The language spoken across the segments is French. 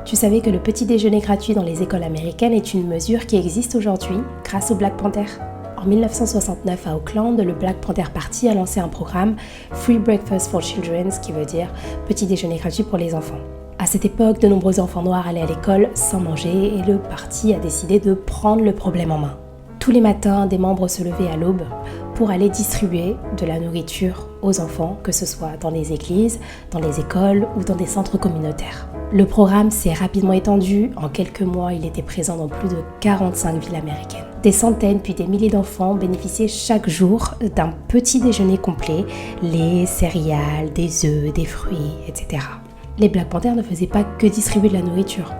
Tu savais que le petit déjeuner gratuit dans les écoles américaines est une mesure qui existe aujourd'hui grâce au Black Panther? En 1969 à Auckland, le Black Panther Party a lancé un programme Free Breakfast for Children, ce qui veut dire petit déjeuner gratuit pour les enfants. À cette époque, de nombreux enfants noirs allaient à l'école sans manger et le parti a décidé de prendre le problème en main. Tous les matins, des membres se levaient à l'aube pour aller distribuer de la nourriture aux enfants, que ce soit dans les églises, dans les écoles ou dans des centres communautaires. Le programme s'est rapidement étendu. En quelques mois, il était présent dans plus de 45 villes américaines. Des centaines puis des milliers d'enfants bénéficiaient chaque jour d'un petit déjeuner complet, lait, céréales, des œufs, des fruits, etc. Les Black Panthers ne faisaient pas que distribuer de la nourriture.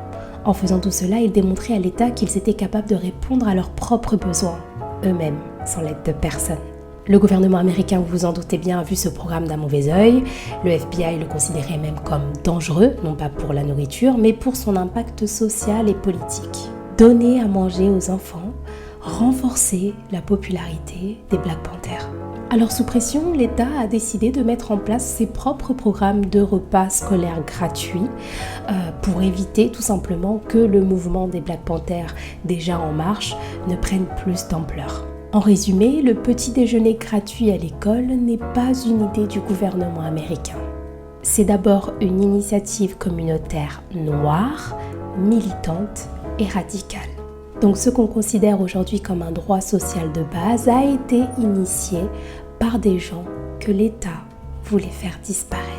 En faisant tout cela, ils démontraient à l'État qu'ils étaient capables de répondre à leurs propres besoins, eux-mêmes, sans l'aide de personne. Le gouvernement américain, vous vous en doutez bien, a vu ce programme d'un mauvais œil. Le FBI le considérait même comme dangereux, non pas pour la nourriture, mais pour son impact social et politique. Donner à manger aux enfants renforçait la popularité des Black Panthers. Alors sous pression, l'État a décidé de mettre en place ses propres programmes de repas scolaires gratuits pour éviter tout simplement que le mouvement des Black Panthers, déjà en marche, ne prenne plus d'ampleur. En résumé, le petit déjeuner gratuit à l'école n'est pas une idée du gouvernement américain. C'est d'abord une initiative communautaire noire, militante et radicale. Donc ce qu'on considère aujourd'hui comme un droit social de base a été initié par des gens que l'État voulait faire disparaître.